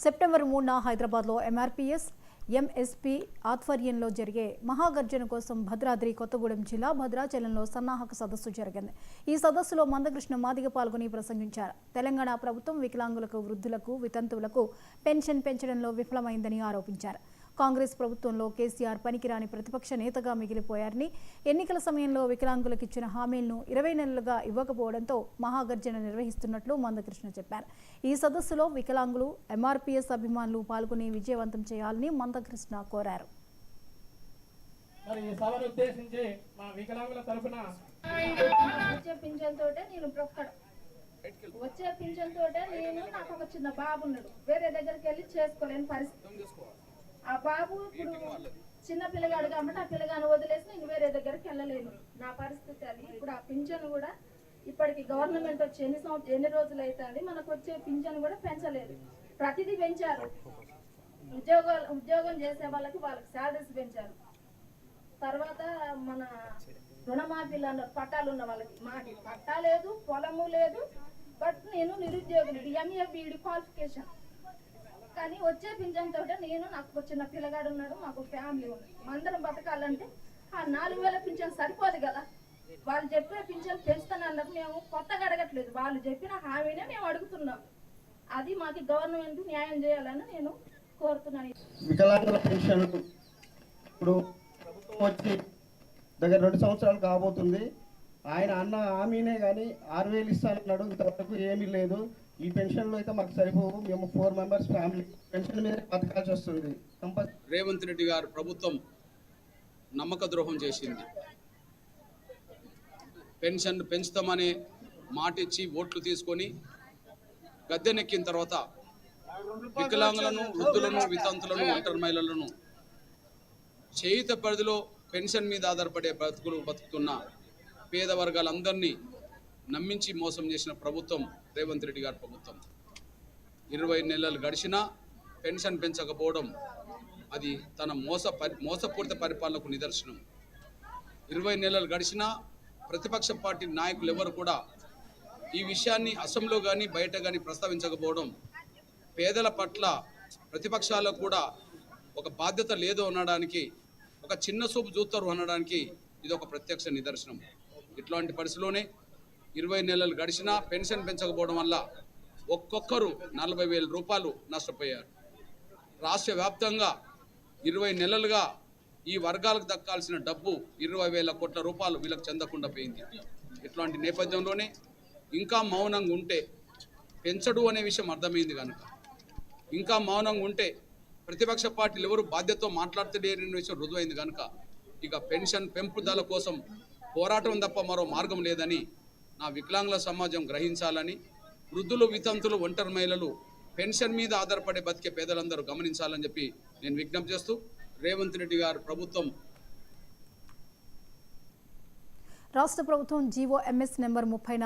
September 3న హైదరాబాద్లో MRPS MSP ఆధ్వర్యంలో జరిగే మహాగర్జన కోసం భద్రాద్రి కొత్తగూడెం జిల్లా భద్రాచలంలో సన్నాహక సదస్సు జరిగింది. ఈ సదస్సులో మందకృష్ణ మాదిగ పాల్గొని ప్రసంగించారు. తెలంగాణ ప్రభుత్వం వికలాంగులకు, వృద్ధులకు, వితంతువులకు పెన్షన్ పెంచడంలో విఫలమైందని ఆరోపించారు. కాంగ్రెస్ ప్రభుత్వంలో కేసీఆర్ పనికిరాని ప్రతిపక్ష నేతగా మిగిలిపోయారని, ఎన్నికల సమయంలో వికలాంగులకు ఇచ్చిన హామీలను 20 నెలలుగా ఇవ్వకపోవడంతో మహాగర్జన నిర్వహిస్తున్నట్లు మందకృష్ణ చెప్పారు. ఈ సదస్సులో వికలాంగులు, ఎంఆర్పీఎస్ అభిమానులు పాల్గొని విజయవంతం చేయాలని మందకృష్ణ కోరారు. వచ్చే పింఛన్ తోటే నాకు ఒక చిన్న బాబు ఉన్నాడు, వేరే దగ్గరికి వెళ్ళి చేసుకోలేని పరిస్థితి. ఆ బాబు ఇప్పుడు చిన్న పిల్లగాడు కాబట్టి ఆ పిల్లగాని వదిలేసి నేను వేరే దగ్గరికి వెళ్ళలేను, నా పరిస్థితి అది. ఇప్పుడు ఆ పింఛన్ కూడా ఇప్పటికి గవర్నమెంట్ వచ్చి ఎన్ని రోజులు అవుతుంది, మనకు వచ్చే పింఛన్ కూడా పెంచలేదు. ప్రతిదీ పెంచారు, ఉద్యోగం చేసే వాళ్ళకి శాలరీస్ పెంచారు. తర్వాత మన రుణమాఫీలు అన్నారు, పట్టాలు ఉన్న వాళ్ళకి. మాకు పట్టా లేదు, పొలము లేదు, బట్ నేను నిరుద్యోగిని, ఎంఏ బీఈడి క్వాలిఫికేషన్. కానీ వచ్చే పింఛన్ తోట నాకు చిన్న పిల్లగాడు ఉన్నాడు, మాకు ఫ్యామిలీ ఉంది, అందరం బతకాలంటే ఆ 4000 పింఛన్ సరిపోదు కదా. వాళ్ళు చెప్పే పింఛన్ పెంచుతానన్నది మేము కొత్తగా అడగట్లేదు, వాళ్ళు చెప్పిన హామీనే మేము అడుగుతున్నాం. అది మాకు గవర్నమెంట్ న్యాయం చేయాలని నేను కోరుతున్నాను. వికలాంగుల పెన్షన్ ఇప్పుడు ప్రభుత్వం వచ్చి దగ్గర 2 సంవత్సరాలు కాబోతుంది. ఆయన అన్న హామీనే కానీ 6000 ఇస్తానన్నాడు, ఇంతవరకు ఏమీ లేదు. ఈ పెన్షన్లో అయితే మాకు సరిపోవు, మేము 4 మెంబర్స్ ఫ్యామిలీ పెన్షన్ మీద బతకాల్సి వస్తుంది. రేవంత్ రెడ్డి గారు ప్రభుత్వం నమ్మక ద్రోహం చేసింది. పెన్షన్ పెంచుతామని మాట ఇచ్చి ఓట్లు తీసుకొని గద్దెనెక్కిన తర్వాత వికలాంగులను, వృద్ధులను, వితంతులను, ఒంటరి మహిళలను చేయుత పరిధిలో పెన్షన్ మీద ఆధారపడే బతుకుతున్న పేద వర్గాలందరినీ నమ్మించి మోసం చేసిన ప్రభుత్వం రేవంత్ రెడ్డి గారి ప్రభుత్వం. 20 నెలలు గడిచినా పెన్షన్ పెంచకపోవడం అది తన మోసపూరిత పరిపాలనకు నిదర్శనం. 20 నెలలు గడిచినా ప్రతిపక్ష పార్టీ నాయకులు ఎవరు కూడా ఈ విషయాన్ని అసెంబ్లీలో కానీ బయట కానీ ప్రస్తావించకపోవడం, పేదల పట్ల ప్రతిపక్షాలకు కూడా ఒక బాధ్యత లేదు అనడానికి, ఒక చిన్న చూపు చూస్తారు అనడానికి ఇది ఒక ప్రత్యక్ష నిదర్శనం. ఇట్లాంటి పరిస్థితిలోనే 20 నెలలు గడిచినా పెన్షన్ పెంచకపోవడం వల్ల ఒక్కొక్కరు 40,000 రూపాయలు నష్టపోయారు. రాష్ట్ర వ్యాప్తంగా 20 నెలలుగా ఈ వర్గాలకు దక్కాల్సిన డబ్బు 20,000 కోట్ల రూపాయలు వీళ్ళకి చెందకుండా పోయింది. ఇట్లాంటి నేపథ్యంలోనే ఇంకా మౌనంగా ఉంటే పెంచడు అనే విషయం అర్థమైంది కనుక, ఇంకా మౌనంగా ఉంటే ప్రతిపక్ష పార్టీలు ఎవరు బాధ్యతతో మాట్లాడతలేరనే విషయం రుజువైంది కనుక ఇక పెన్షన్ పెంపుదల కోసం పోరాటం తప్ప మరో మార్గం లేదని నా వికలాంగుల సమాజం గ్రహించాలని, వృద్ధులు, వితంతులు, ఒంటరి మహిళలు, పెన్షన్ మీద ఆధారపడే బతికే పేదలందరూ గమనించాలని చెప్పి నేను విజ్ఞప్తి చేస్తూ, రేవంత్ రెడ్డి గారు ప్రభుత్వం రాష్ట్ర ప్రభుత్వం జీవో ఎంఎస్ నెంబర్ 34